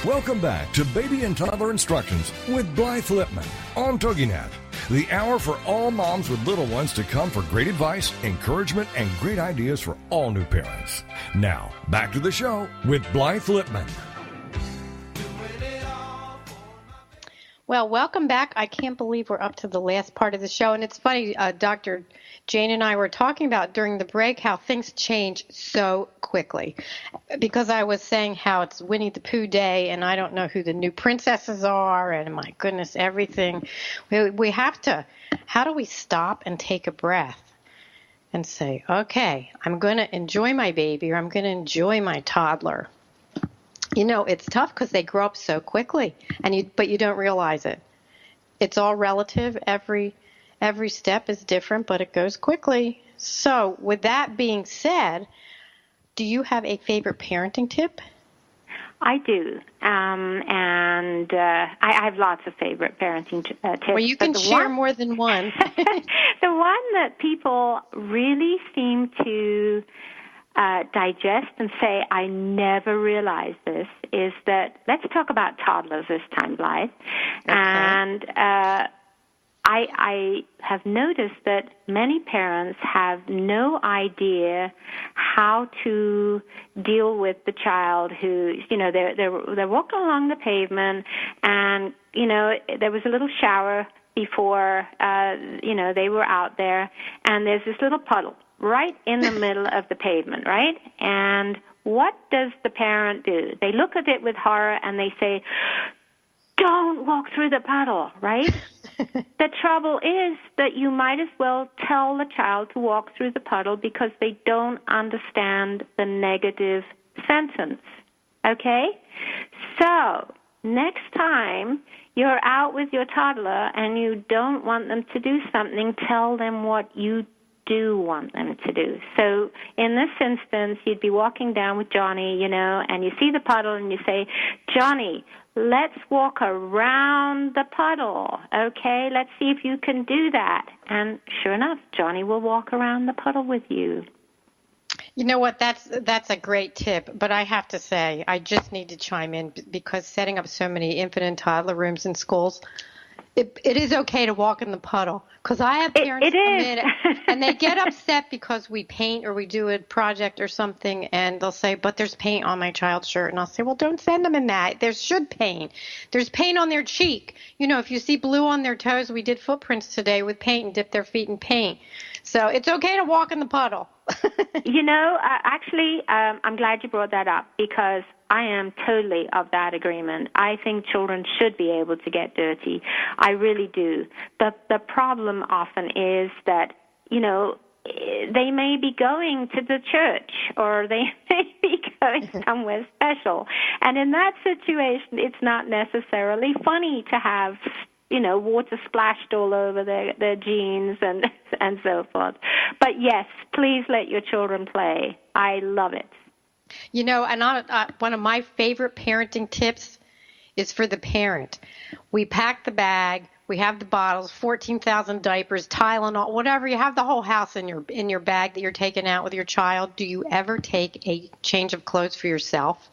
Welcome back to Baby and Toddler Instructions with Blythe Lipman on TogiNet. The hour for all moms with little ones to come for great advice, encouragement, and great ideas for all new parents. Now, back to the show with Blythe Lipman. Well, welcome back. I can't believe we're up to the last part of the show. And it's funny, Dr. Jane and I were talking about during the break how things change so quickly. Because I was saying how it's Winnie the Pooh Day, and I don't know who the new princesses are, and my goodness, everything. We have to, how do we stop and take a breath and say, okay, I'm going to enjoy my baby, or I'm going to enjoy my toddler. You know, it's tough because they grow up so quickly, but you don't realize it. It's all relative. Every step is different, but it goes quickly. So with that being said, do you have a favorite parenting tip? I do, and I have lots of favorite parenting tips. Well, you can share more than one. The one that people really seem to digest and say, I never realized this, is that, let's talk about toddlers this time, Blythe. Okay. And I have noticed that many parents have no idea how to deal with the child who, you know, they're walking along the pavement, and, you know, there was a little shower before, you know, they were out there, and there's this little puddle right in the middle of the pavement, right? And what does the parent do? They look at it with horror and they say, don't walk through the puddle, right? The trouble is that you might as well tell the child to walk through the puddle because they don't understand the negative sentence, okay? So next time you're out with your toddler and you don't want them to do something, tell them what you do want them to do. So in this instance, you'd be walking down with Johnny, you know, and you see the puddle and you say, Johnny, let's walk around the puddle, okay? Let's see if you can do that. And sure enough, Johnny will walk around the puddle with you. You know what, that's a great tip, but I have to say, I just need to chime in because setting up so many infant and toddler rooms in schools, it is okay to walk in the puddle, because I have parents come in and they get upset because we paint or we do a project or something, and they'll say, but there's paint on my child's shirt. And I'll say, well, don't send them in that. There should paint. There's paint on their cheek. You know, if you see blue on their toes, we did footprints today with paint and dipped their feet in paint. So it's okay to walk in the puddle. You know, actually, I'm glad you brought that up because I am totally of that agreement. I think children should be able to get dirty. I really do. But the problem often is that, you know, they may be going to the church or they may be going somewhere special. And in that situation, it's not necessarily funny to have, you know, water splashed all over their jeans and so forth. But yes, please let your children play. I love it. You know, and one of my favorite parenting tips is for the parent. We pack the bag, we have the bottles, 14,000 diapers, Tylenol, whatever. You have the whole house in your bag that you're taking out with your child. Do you ever take a change of clothes for yourself?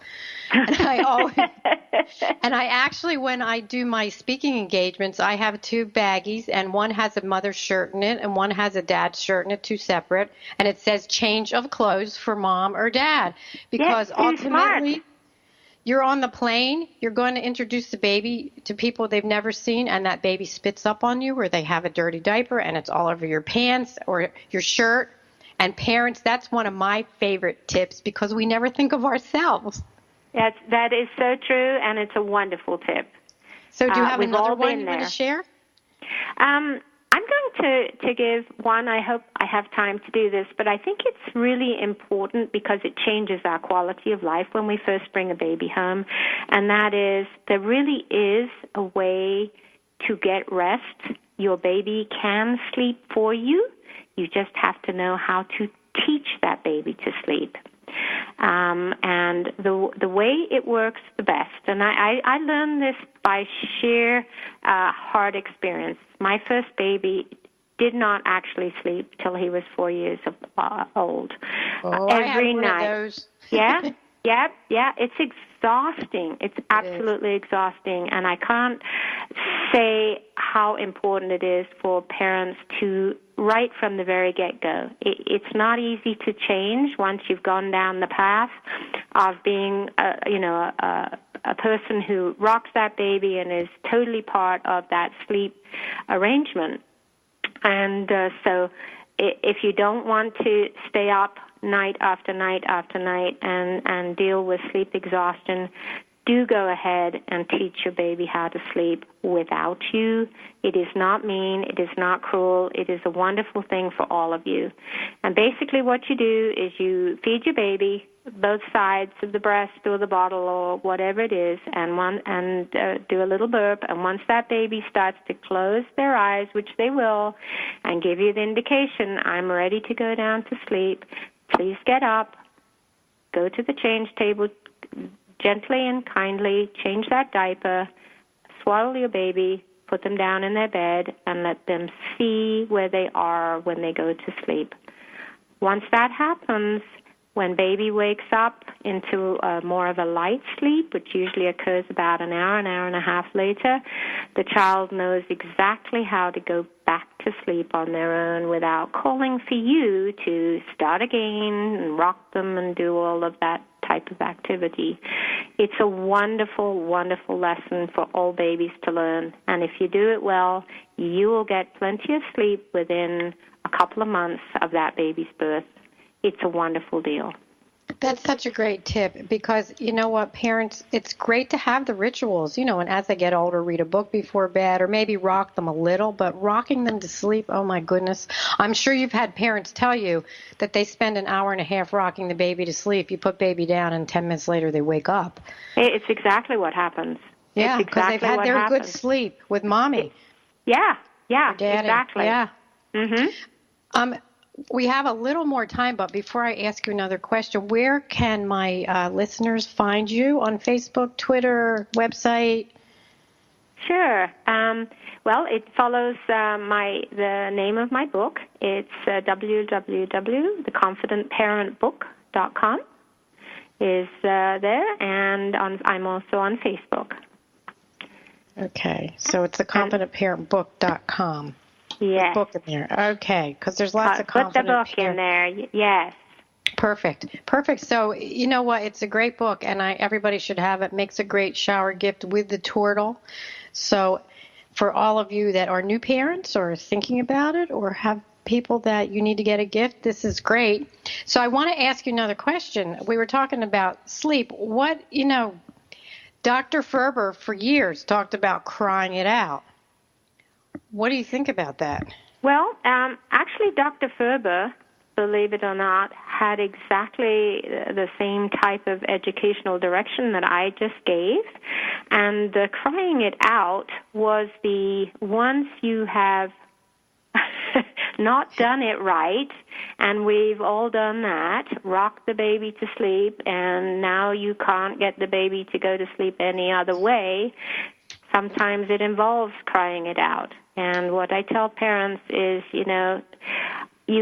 And I actually, when I do my speaking engagements, I have two baggies, and one has a mother's shirt in it, and one has a dad's shirt in it, two separate, and it says change of clothes for mom or dad, because ultimately you're on the plane, you're going to introduce the baby to people they've never seen, and that baby spits up on you, or they have a dirty diaper, and it's all over your pants or your shirt. And parents, that's one of my favorite tips because we never think of ourselves. That is so true, and it's a wonderful tip. So do you have we've another all one been you want to there. share? I'm going to give one. I hope I have time to do this, but I think it's really important because it changes our quality of life when we first bring a baby home, and that is there really is a way to get rest. Your baby can sleep for you. You just have to know how to teach that baby to sleep. And the way it works the best, and I learned this by sheer hard experience. My first baby did not actually sleep till he was 4 years old. I had Every one night. of those. Yeah. It's exhausting. It's absolutely exhausting, and I can't say how important it is for parents to, right from the very get-go. It's not easy to change once you've gone down the path of being, a person who rocks that baby and is totally part of that sleep arrangement. And so if you don't want to stay up night after night after night and deal with sleep exhaustion, do go ahead and teach your baby how to sleep without you. It is not mean. It is not cruel. It is a wonderful thing for all of you. And basically what you do is you feed your baby both sides of the breast or the bottle or whatever it is, and do a little burp. And once that baby starts to close their eyes, which they will, and give you the indication, I'm ready to go down to sleep, please get up, go to the change table, gently and kindly change that diaper, swaddle your baby, put them down in their bed, and let them see where they are when they go to sleep. Once that happens, when baby wakes up into more of a light sleep, which usually occurs about an hour and a half later, the child knows exactly how to go back to sleep on their own without calling for you to start again and rock them and do all of that type of activity. It's a wonderful, wonderful lesson for all babies to learn. And if you do it well, you will get plenty of sleep within a couple of months of that baby's birth. It's a wonderful deal. That's such a great tip because, you know what, parents, it's great to have the rituals, and as they get older, read a book before bed or maybe rock them a little, but rocking them to sleep, oh my goodness. I'm sure you've had parents tell you that they spend an hour and a half rocking the baby to sleep. You put baby down and 10 minutes later they wake up. It's exactly what happens. Yeah, because they've had their good sleep with mommy. Yeah, Daddy. exactly. Yeah. Mm-hmm. We have a little more time, but before I ask you another question, where can my listeners find you? On Facebook, Twitter, website? Sure. Well, it follows the name of my book. It's www.theconfidentparentbook.com is there, and I'm also on Facebook. Okay, so it's theconfidentparentbook.com. Yes. Book in there. Okay, because there's lots of confident put the book in there. Yes. Perfect. So you know what? It's a great book, and everybody should have it. Makes a great shower gift with the turtle. So for all of you that are new parents or thinking about it or have people that you need to get a gift, this is great. So I want to ask you another question. We were talking about sleep. Dr. Ferber for years talked about crying it out. What do you think about that? Well, actually, Dr. Ferber, believe it or not, had exactly the same type of educational direction that I just gave. And the crying it out was once you have not done it right, and we've all done that, rock the baby to sleep, and now you can't get the baby to go to sleep any other way. Sometimes it involves crying it out. And what I tell parents is, you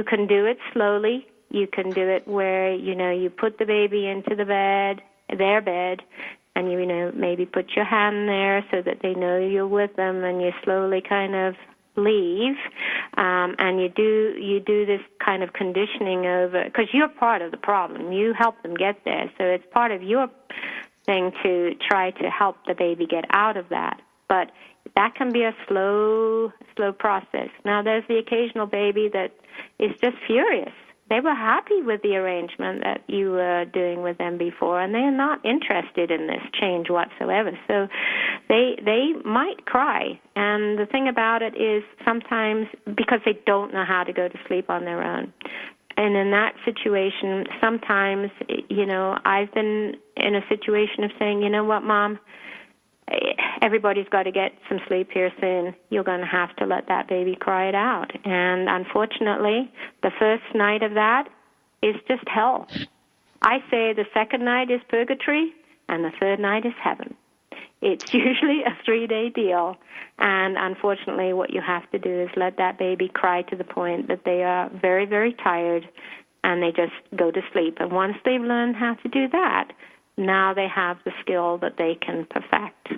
can do it slowly. You can do it where, you put the baby into their bed, and you maybe put your hand there so that they know you're with them, and you slowly kind of leave, and you do this kind of conditioning over, because you're part of the problem. You help them get there, so it's part of your thing to try to help the baby get out of that. But that can be a slow process. Now, there's the occasional baby that is just furious, They were happy with the arrangement that you were doing with them before, and they are not interested in this change whatsoever. So they might cry. And the thing about it is sometimes because they don't know how to go to sleep on their own. And in that situation, sometimes, I've been in a situation of saying, you know what, Mom, everybody's got to get some sleep here soon. You're going to have to let that baby cry it out. And unfortunately, the first night of that is just hell. I say the second night is purgatory, and the third night is heaven. It's usually a 3-day deal. And unfortunately, what you have to do is let that baby cry to the point that they are very, very tired, and they just go to sleep. And once they've learned how to do that, now they have the skill that they can perfect.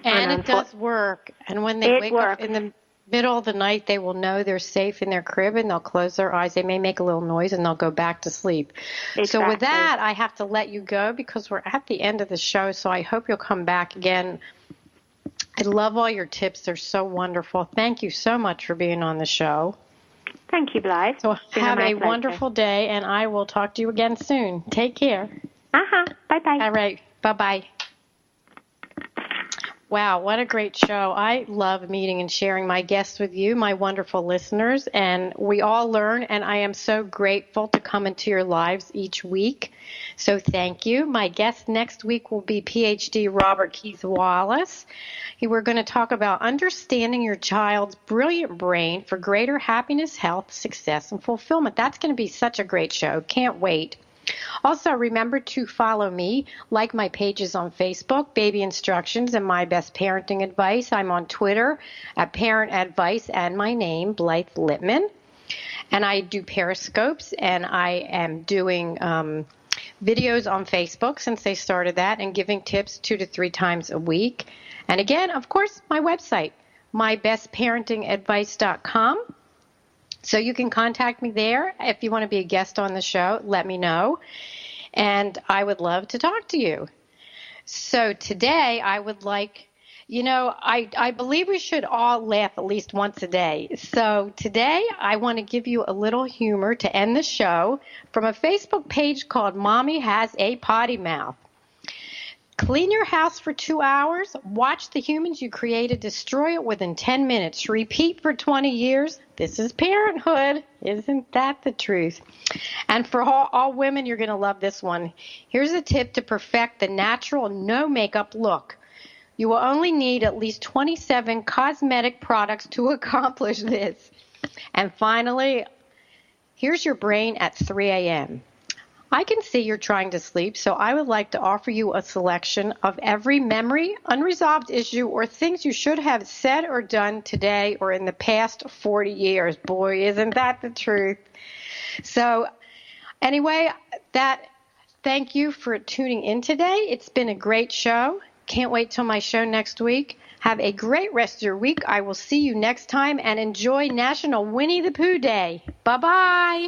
And it does work. And when they wake up in the middle of the night, they will know they're safe in their crib, and they'll close their eyes. They may make a little noise, and they'll go back to sleep. Exactly. So with that, I have to let you go because we're at the end of the show, so I hope you'll come back again. I love all your tips. They're so wonderful. Thank you so much for being on the show. Thank you, Blythe. So have a wonderful day, and I will talk to you again soon. Take care. Bye-bye. All right. Bye-bye. Wow, what a great show. I love meeting and sharing my guests with you, my wonderful listeners, and we all learn, and I am so grateful to come into your lives each week. So thank you. My guest next week will be PhD Robert Keith Wallace. We're going to talk about understanding your child's brilliant brain for greater happiness, health, success, and fulfillment. That's going to be such a great show. Can't wait. Also, remember to follow me, like my pages on Facebook, Baby Instructions and My Best Parenting Advice. I'm on Twitter at Parent Advice and my name, Blythe Lippman. And I do Periscopes, and I am doing videos on Facebook since they started that, and giving tips 2 to 3 times a week. And again, of course, my website, mybestparentingadvice.com. So you can contact me there. If you want to be a guest on the show, let me know. And I would love to talk to you. So today I would like, I believe we should all laugh at least once a day. So today I want to give you a little humor to end the show from a Facebook page called Mommy Has a Potty Mouth. Clean your house for 2 hours. Watch the humans you created destroy it within 10 minutes. Repeat for 20 years. This is parenthood. Isn't that the truth? And for all women, you're going to love this one. Here's a tip to perfect the natural no makeup look. You will only need at least 27 cosmetic products to accomplish this. And finally, here's your brain at 3 a.m. I can see you're trying to sleep, so I would like to offer you a selection of every memory, unresolved issue, or things you should have said or done today or in the past 40 years. Boy, isn't that the truth? So anyway, thank you for tuning in today. It's been a great show. Can't wait till my show next week. Have a great rest of your week. I will see you next time, and enjoy National Winnie the Pooh Day. Bye-bye.